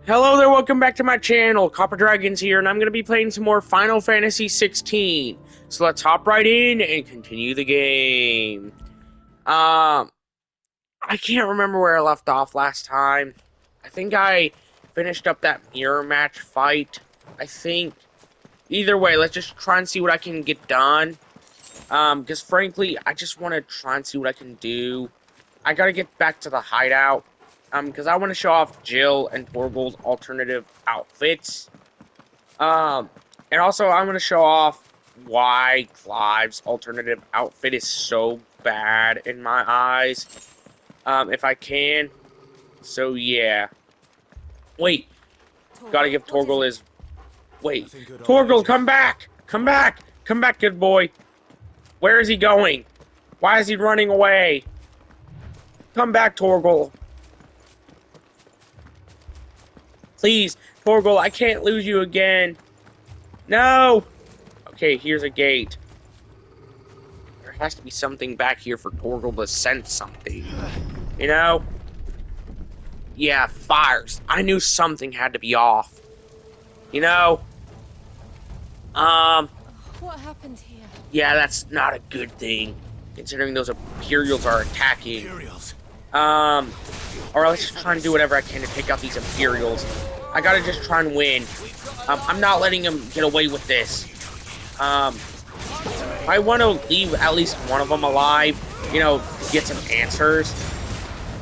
Hello there, welcome back to my channel. Copper Dragons here, and I'm going to be playing some more Final Fantasy 16. So let's hop right in and continue the game. Um, I can't remember where I left off last time. I think I finished up that mirror match fight. I think. Either way, let's just try and see what I can get done. Because frankly, I just want to try and see what I can do. I gotta get back to the hideout. Because I want to show off Jill and Torgal's alternative outfits. Um, and also I'm gonna show off why Clive's alternative outfit is so bad in my eyes. If I can. So yeah. Wait, gotta give Torgal his. Wait, Torgal, come back! Come back! Come back, good boy. Where is he going? Why is he running away? Come back, Torgal. Please, Torgal, I can't lose you again. No! Okay, here's a gate. There has to be something back here for Torgal to sense something. You know? Yeah, fires. I knew something had to be off. You know? What happened here? Yeah, that's not a good thing. Considering those Imperials are attacking. Imperials. Or let's just try and do whatever I can to take out these Imperials. I gotta just try and win. I'm not letting them get away with this. I want to leave at least one of them alive, you know, get some answers.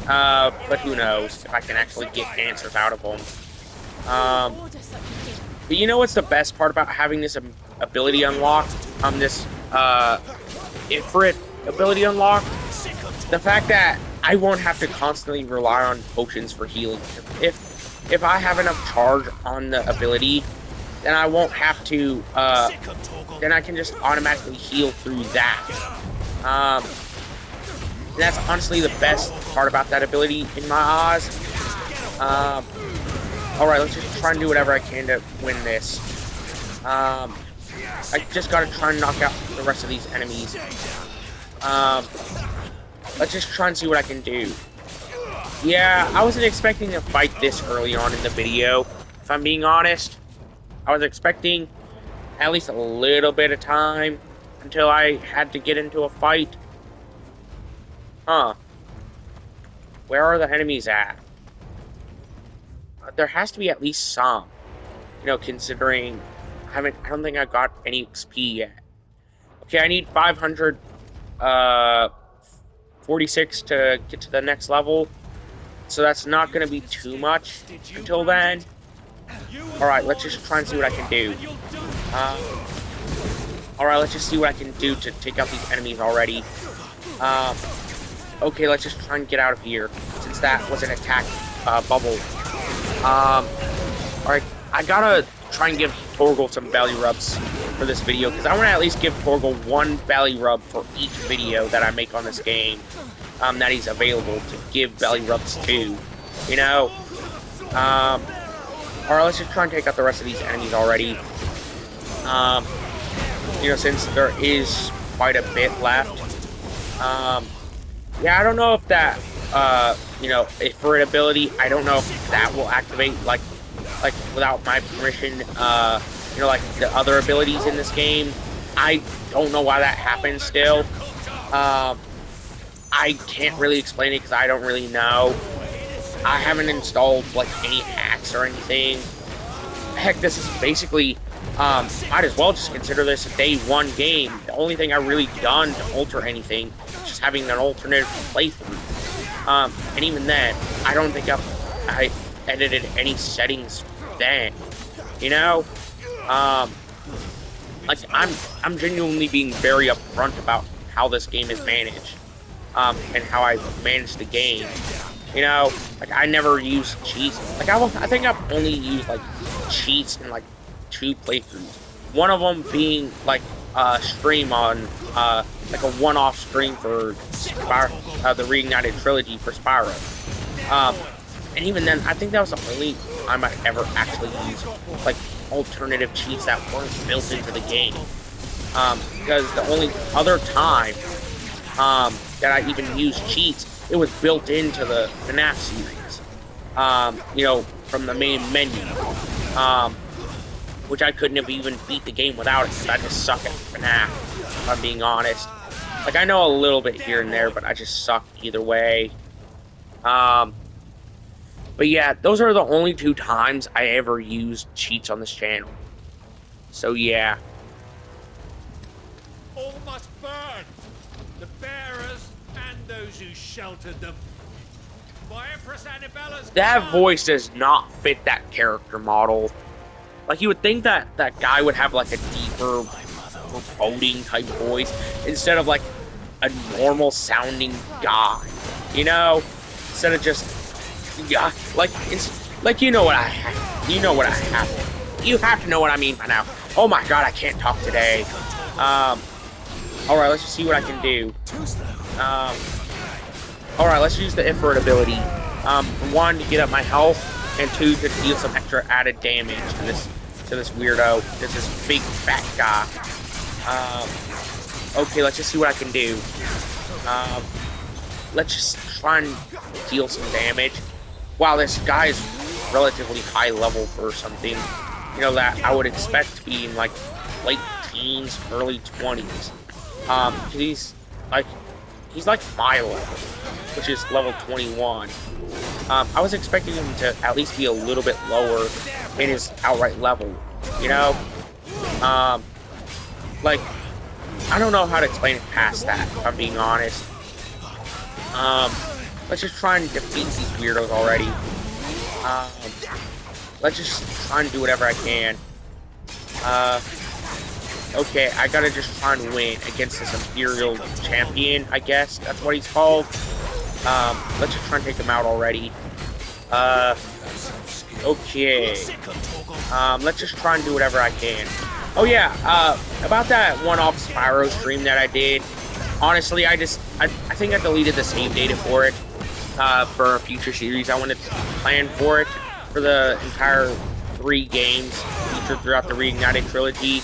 But who knows if I can actually get answers out of them. But you know what's the best part about having this ability unlocked? This Ifrit ability unlocked? The fact that I won't have to constantly rely on potions for healing. If I have enough charge on the ability, then I won't have to, then I can just automatically heal through that. And that's honestly the best part about that ability in my eyes. Alright, let's just try and do whatever I can to win this. I just gotta try and knock out the rest of these enemies. Let's just try and see what I can do. Yeah, I wasn't expecting to fight this early on in the video, if I'm being honest. I was expecting at least a little bit of time until I had to get into a fight. Huh. Where are the enemies at? There has to be at least some. You know, considering I don't think I got any XP yet. Okay, I need 546 to get to the next level. So that's not going to be too much until then. Alright, let's just try and see what I can do. Alright, let's just see what I can do to take out these enemies already. Okay, let's just try and get out of here, since that was an attack bubble. Alright, I gotta try and give Torgal some belly rubs for this video, because I want to at least give Torgal one belly rub for each video that I make on this game. That he's available to give belly rubs to, you know? Alright, let's just try and take out the rest of these enemies already. You know, since there is quite a bit left. Yeah, I don't know if that, you know, for an ability, I don't know if that will activate, like without my permission, you know, like the other abilities in this game. I don't know why that happens still. I can't really explain it because I don't really know. I haven't installed, like, any hacks or anything. Heck, this is basically, might as well just consider this a day one game. The only thing I really done to alter anything is just having an alternative playthrough. And even then, I don't think I edited any settings then. You know? Like, I'm genuinely being very upfront about how this game is managed. And how I manage the game. You know, like, I never use cheats. Like, I think I've only used, like, cheats in, like, 2 playthroughs. One of them being, like, a stream on, like, a one-off stream for the Reignited Trilogy for Spyro. And even then, I think that was the only time I ever actually used, like, alternative cheats that weren't built into the game. Because the only other time, that I even used cheats, it was built into the FNAF series. You know, from the main menu. Which I couldn't have even beat the game without it, because I just suck at FNAF, if I'm being honest. Like, I know a little bit here and there, but I just suck either way. But yeah, those are the only 2 times I ever used cheats on this channel. So yeah. All must burn! The bearers and those who sheltered them. By Empress Annabella's That voice does not fit that character model. Like, you would think that that guy would have, like, a deeper, foreboding type voice, instead of, like, a normal sounding guy. You know? Instead of just, yeah, like, it's, like, you know what I have. You know what I have. You have to know what I mean by now. Oh my god, I can't talk today. Alright, let's just see what I can do. Alright, let's use the Ifrit ability. For 1, to get up my health, and 2, to deal some extra added damage to this weirdo. This big fat guy. Okay, let's just see what I can do. Let's just try and deal some damage. Wow, this guy is relatively high level for something, you know, that I would expect to be in, like, late teens, early 20s. He's like my level, which is level 21. I was expecting him to at least be a little bit lower in his outright level, you know? Like, I don't know how to explain it past that, if I'm being honest. Let's just try and defeat these weirdos already. Let's just try and do whatever I can. Okay, I gotta just try and win against this Imperial Champion, I guess that's what he's called. Let's just try and take him out already. Okay. Let's just try and do whatever I can. Oh yeah, about that one-off Spyro stream that I did, honestly, I think I deleted the save data for it, for a future series. I wanted to plan for it, for the entire 3 games featured throughout the Reignited trilogy.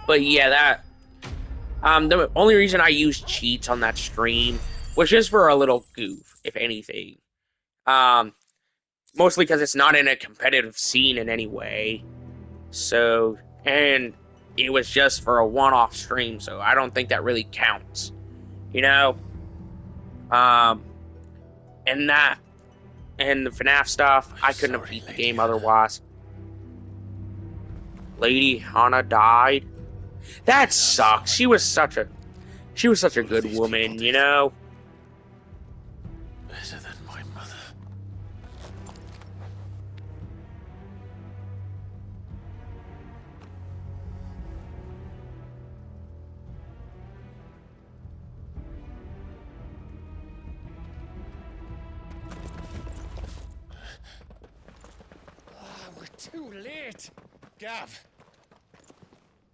But yeah, that, the only reason I used cheats on that stream was just for a little goof, if anything. Mostly because it's not in a competitive scene in any way. So, and it was just for a one-off stream, so I don't think that really counts. You know? And that, and the FNAF stuff, I couldn't have beat the game otherwise. Lady Hanna died. That sucks. She was such a good woman, you know? Better than my mother. We're too late. Gav.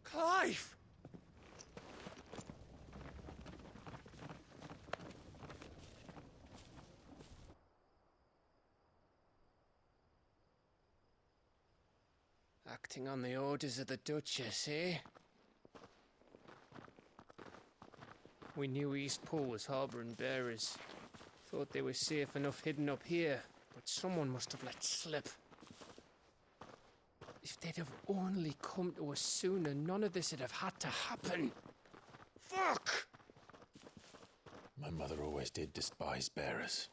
Clive. Acting on the orders of the Duchess, eh? We knew Eastpool was harbouring bearers. Thought they were safe enough hidden up here, but someone must have let slip. If they'd have only come to us sooner, none of this would have had to happen. Fuck! My mother always did despise bearers.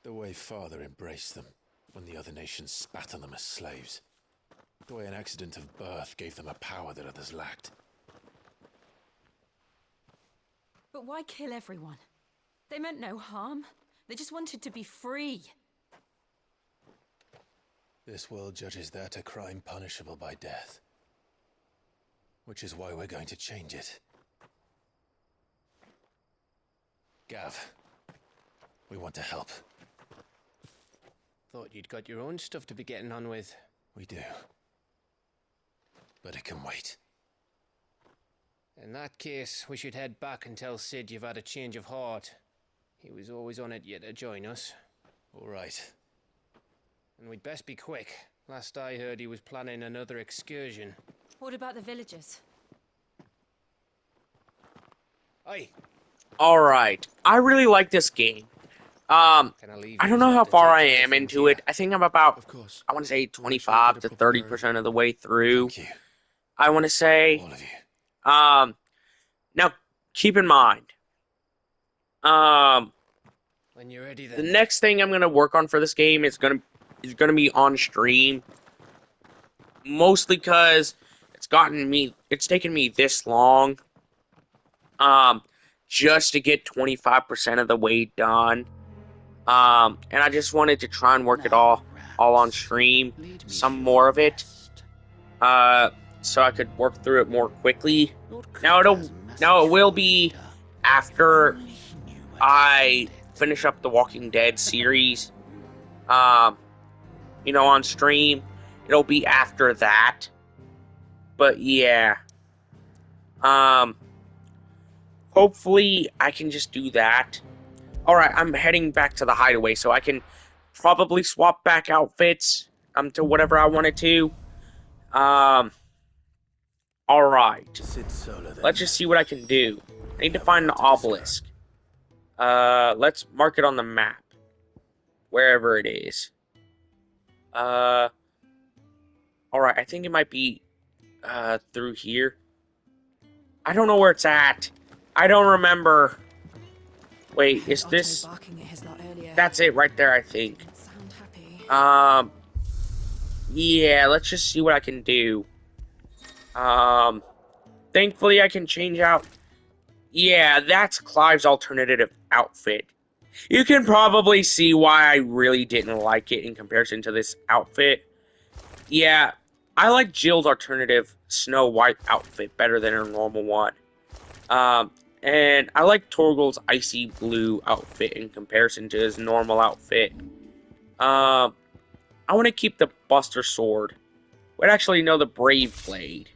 The way Father embraced them when the other nations spat on them as slaves. The way an accident of birth gave them a power that others lacked. But why kill everyone? They meant no harm. They just wanted to be free. This world judges that a crime punishable by death. Which is why we're going to change it. Gav, we want to help. Thought you'd got your own stuff to be getting on with. We do. But it can wait. In that case, we should head back and tell Sid you've had a change of heart. He was always on it yet to join us. All right. And we'd best be quick. Last I heard, he was planning another excursion. What about the villagers? Aye. Alright, I really like this game. Can I leave I you don't know to how far I take am everything into here? it. I think I'm about, Of course. I want to say We'll make sure you 25 get to a proper burial. 30% of the way through. Thank you, I want to say. all of you. Now keep in mind, um, When you're ready, the then. next thing I'm gonna work on for this game is gonna be on stream. Mostly because it's taken me this long, um, just to get 25% of the way done. And I just wanted to try and work it all on stream, some more of it, so I could work through it more quickly. Now it will be after I finish up the Walking Dead series, um, on stream. It'll be after that. But yeah, um, hopefully I can just do that. All right, I'm heading back to the hideaway, so I can probably swap back outfits to whatever I wanted to. Um, all right, Sit solo then. let's just see what I can do. I need to have a find an lot to discuss. obelisk. Let's mark it on the map, wherever it is. All right, I think it might be through here. I don't know where it's at. I don't remember. Wait, I heard is Otto this? barking at his lot earlier. That's it right there, I think. Didn't sound happy. Yeah, let's just see what I can do. Thankfully I can change out. Yeah, that's Clive's alternative outfit. You can probably see why I really didn't like it in comparison to this outfit. Yeah, I like Jill's alternative Snow White outfit better than her normal one. And I like Torgal's icy blue outfit in comparison to his normal outfit. I want to keep the Buster Sword. Wait, actually, no, the Brave Blade.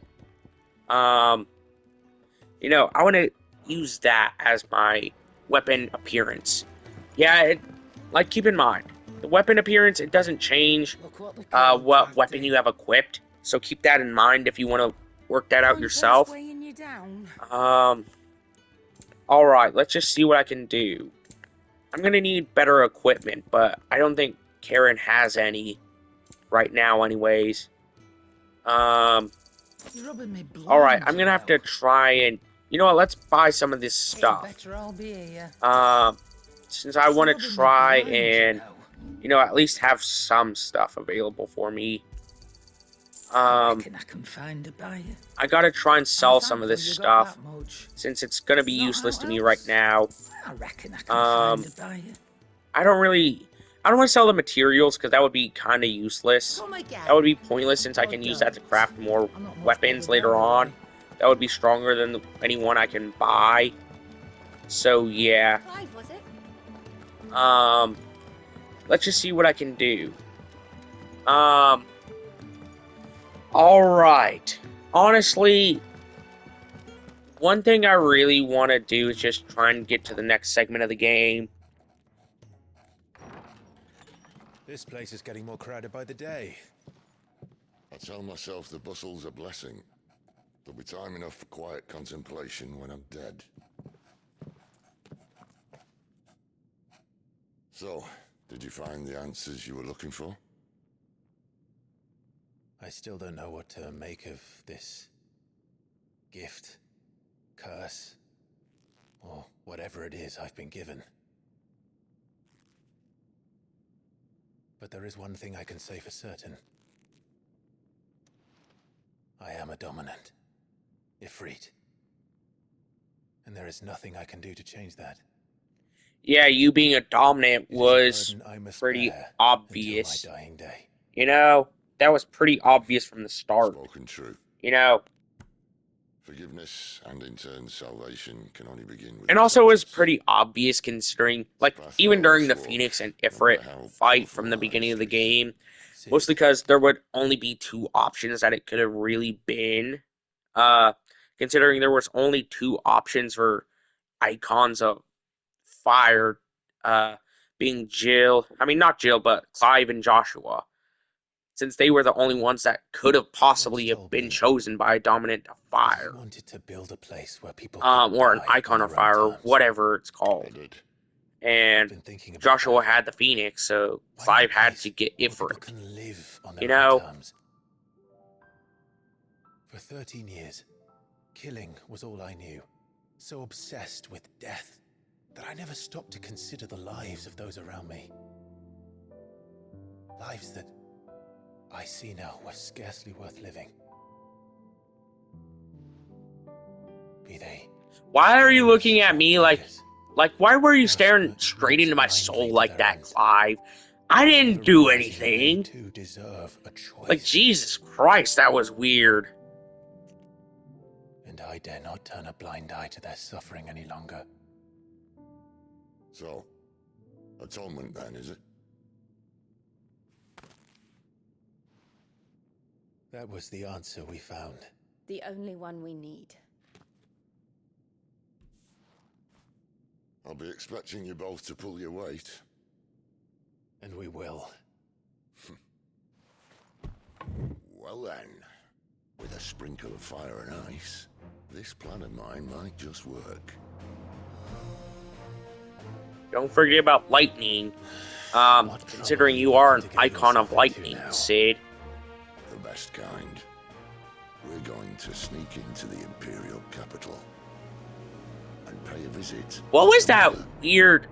I want to use that as my weapon appearance. Yeah, keep in mind, the weapon appearance, it doesn't change what weapon you have equipped. So keep that in mind if you want to work that out yourself. Alright, let's just see what I can do. I'm going to need better equipment, but I don't think Karen has any right now anyways. Alright, I'm going to have to try and... You know what, let's buy some of this stuff. Since I want to try and, at least have some stuff available for me. I gotta try and sell some of this stuff, since it's gonna be useless to me right now. I don't want to sell the materials, because that would be kind of useless. That would be pointless, since I can use that to craft more weapons later on. That would be stronger than any one I can buy. So, yeah. Let's just see what I can do. Alright. Honestly, one thing I really want to do is just try and get to the next segment of the game. This place is getting more crowded by the day. I tell myself the bustle's a blessing. There'll be time enough for quiet contemplation when I'm dead. So, did you find the answers you were looking for? I still don't know what to make of this gift, curse, or whatever it is I've been given. But there is one thing I can say for certain. I am a dominant, Ifrit. And there is nothing I can do to change that. Yeah, you being a dominant was pretty obvious. Until my dying day. That was pretty obvious from the start. Spoken true. Forgiveness and in turn salvation can only begin with. And also it was pretty obvious considering, even during the Phoenix and Ifrit fight from the beginning of the game, mostly because there would only be two options that it could have really been. Considering there was only two options for icons of fire, being Jill. I mean, not Jill, but Clive and Joshua. Since they were the only ones that could have possibly have been chosen by a dominant of fire. Wanted to build a place where people or an icon of fire, or whatever it's called. and Been thinking about Joshua that. had the Phoenix, so Why Clive not a had place to get where it for people it. can live on You their own know? terms. For 13 years, killing was all I knew. So obsessed with death that I never stopped to consider the lives of those around me. Lives that I see now were scarcely worth living. Be they... Why are you warriors looking at or me like, beggars? why were you Most staring burnt straight into my blindly soul to like their that, ends. Clive? I didn't Never do realizing that they anything. too deserve a choice. Like, Jesus Christ, that was weird. And I dare not turn a blind eye to their suffering any longer. So, atonement then, is it? That was the answer we found. The only one we need. I'll be expecting you both to pull your weight. And we will. Well then, with a sprinkle of fire and ice, this plan of mine might just work. Don't forget about lightning. What Considering trouble you are an looking to get icon of yourself into lightning, now? Sid. The best kind. We're going to sneak into the Imperial capital and pay a visit. What was to that Mother. weird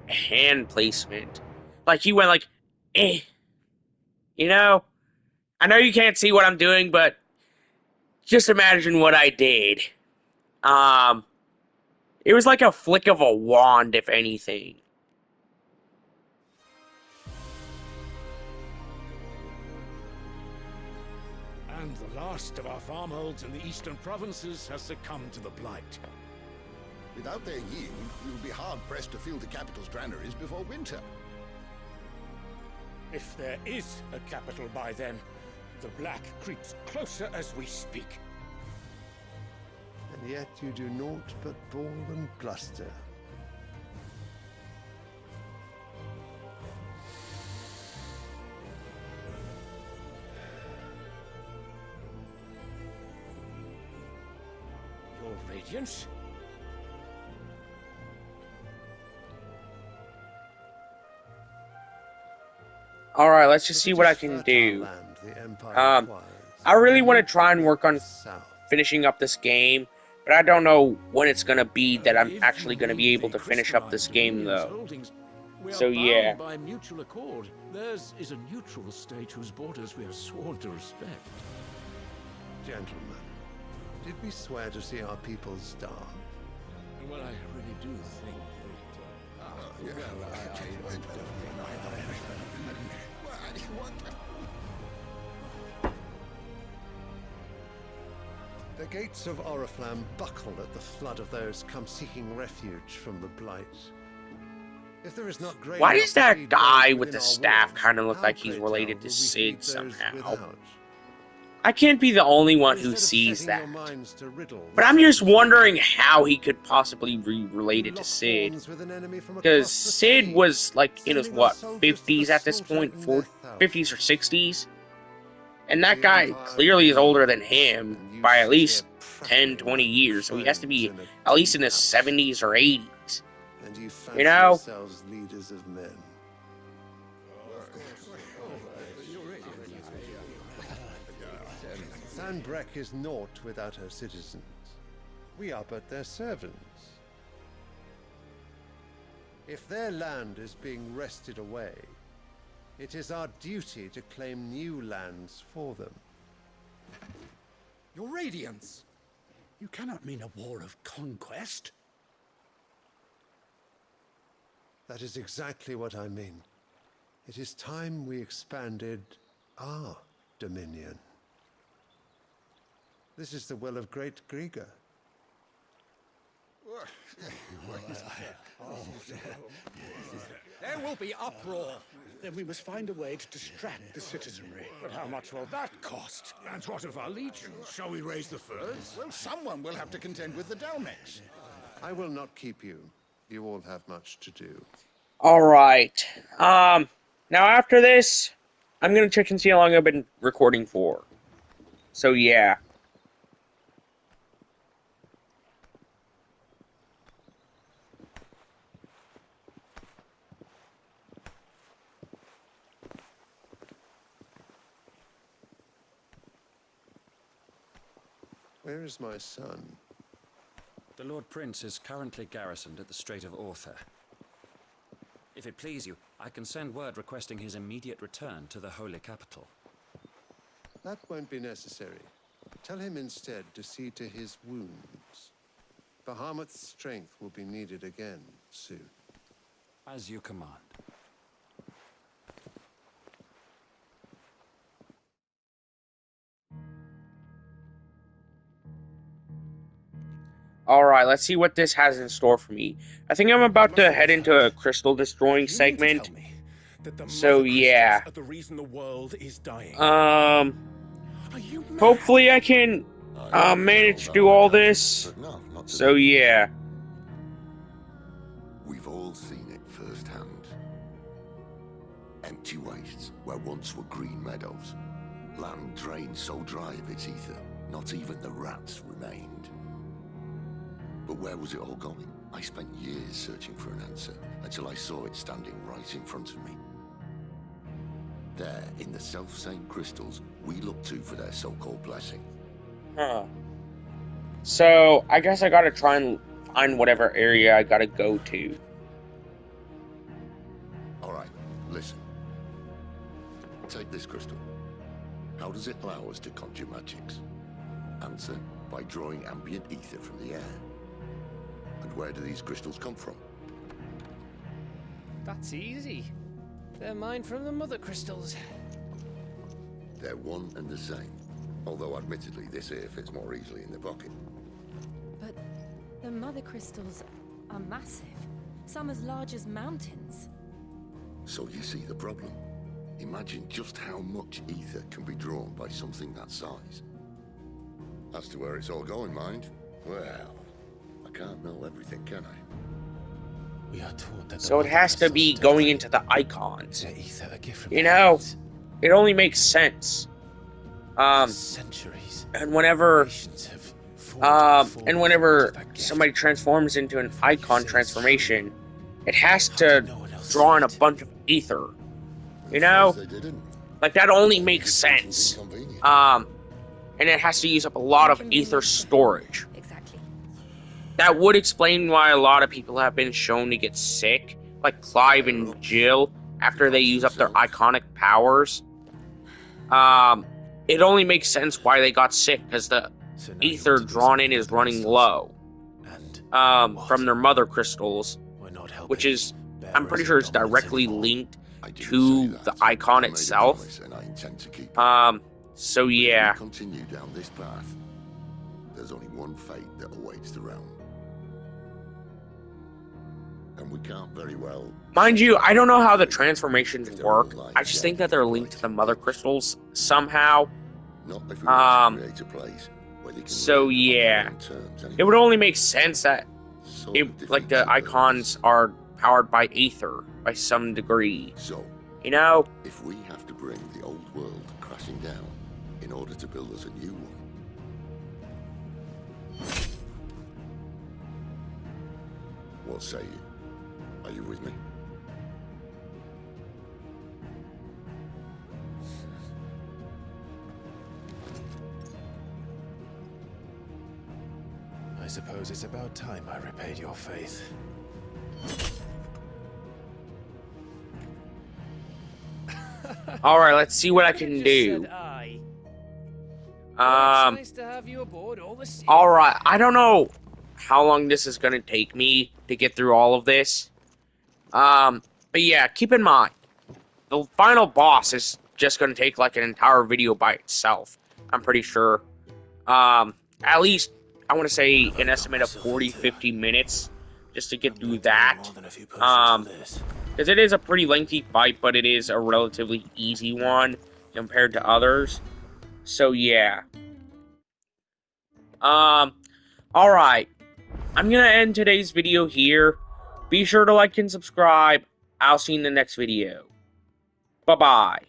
hand placement? Like, you went like, eh. You know? I know you can't see what I'm doing, but just imagine what I did. It was like a flick of a wand, if anything. And the last of our farmholds in the eastern provinces has succumbed to the blight. Without their yield, we will be hard-pressed to fill the capital's granaries before winter. If there is a capital by then, the black creeps closer as we speak. And yet you do naught but bawl and bluster. Your Radiance? Alright, let's just But see it what is I can fertile do. land the Empire Um, acquires. I really want to Look try and work on the south. finishing up this game, but I don't know when it's going to be that I'm If actually you going to mean be able the to finish up crystalline this game, Dominion's though. holdings, we So, are yeah. bound by mutual accord. Theirs is a neutral state whose borders we are sworn to respect. Gentlemen, did we swear to see our people starve? Well, I really do think The gates of Oriflamme buckle at the flood of those come seeking refuge from the blight. If there is not grain Why enough does to that feed guy those with within the our staff walls, kind of look how, like he's pray related tell, to will we Sid feed those somehow? without? I can't be the only one But who instead of sees setting that. your minds to riddle But the I'm just certainty, wondering how he could possibly be related you to lock Sid. horns with an enemy from Because across the Sid sea, was like in his, sending our what, soldiers to the 50s at this slaughter point? in their 50s or 60s? And that The guy Empire clearly is older than bleeds, him and you by at sit least here 10, prattling 20 like years. So he has to be crones in a at least in tea his house. 70s or 80s. And you fancy You know? yourselves leaders of men. Sanbreque is naught without her citizens. We are but their servants. If their land is being wrested away, it is our duty to claim new lands for them. Your Radiance! You cannot mean a war of conquest. That is exactly what I mean. It is time we expanded our dominion. This is the will of great Grieger. There will be uproar. Then we must find a way to distract the citizenry. but how much will that cost? And what of our legions? Shall we raise the furs? Well, someone will have to contend with the Dalmex. I will not keep you. You all have much to do. Alright. Now after this, I'm gonna check and see how long I've been recording for. So yeah. Where is my son? The Lord Prince is currently garrisoned at the Strait of Author. If it please you, I can send word requesting his immediate return to the Holy Capital. That won't be necessary. Tell him instead to see to his wounds. Bahamut's strength will be needed again soon. As you command. Alright, let's see what this has in store for me. I think I'm about to head into a crystal destroying segment. So yeah. Are the reason the world is dying. Hopefully I can manage to do all this. So yeah. We've all seen it firsthand. Empty wastes where once were green meadows. Land drained so dry of its ether, not even the rats remained. But where was it all going? I spent years searching for an answer, until I saw it standing right in front of me. There, in the self-same crystals, we look to for their so-called blessing. Huh. So, I guess I gotta try and find whatever area I gotta go to. Alright, listen. Take this crystal. How does it allow us to conjure magics? Answer, by drawing ambient ether from the air. And where do these crystals come from? That's easy. They're mined from the mother crystals. They're one and the same. Although admittedly this here fits more easily in the pocket. But the mother crystals are massive. Some as large as mountains. So you see the problem. Imagine just how much ether can be drawn by something that size. As to where it's all going, mind? Well, I can't know everything, can I? We are taught that So it has to be going into the icons. the ether, a gift from You the know, heavens. it only makes sense. Centuries. And whenever Nations have fought and whenever that gift. somebody transforms into an icon say it's transformation, it has How to did no one else draw in see a it? bunch of ether. You At know? first they didn't. Like that only Maybe makes this was sense. inconvenient. And it has to use up a lot of ether storage. Exactly. That would explain why a lot of people have been shown to get sick, like Clive and Jill, after they use up their iconic powers. It only makes sense why they got sick, because the So now you ether want to do drawn something in is with the running crystals. low. And From their mother crystals, we're not helping. which is, bear I'm pretty us sure it's dominance directly anymore. linked I didn't to say that. the icon I made a itself. promise and I intend to keep it. So If yeah. we continue down this path, there's only one fate that awaits the realm. And we can't very well... Mind you, I don't know how the transformations If they're all work. like I just think dead that they're and linked to the bright. mother crystals somehow. Not if we want to create a place where they can So live on their yeah. own terms It would anyway. only make sense that Sort it, of like defeats the icons purpose. are powered by ether by some degree. So, You know? if we have to bring the old world crashing down in order to build us a new one, what say you? Are you with me? I suppose it's about time I repaid your faith. Alright, let's see what I can Just do. said aye. Well, it's nice to have you aboard all the same. Alright, I don't know how long this is gonna take me to get through all of this. But yeah, keep in mind, the final boss is just gonna take like an entire video by itself. I'm pretty sure. At least, I want to say an estimate of 40-50 minutes just to get through that. Because it is a pretty lengthy fight, but it is a relatively easy one compared to others. So yeah. Alright. I'm gonna end today's video here. Be sure to like and subscribe. I'll see you in the next video. Bye-bye.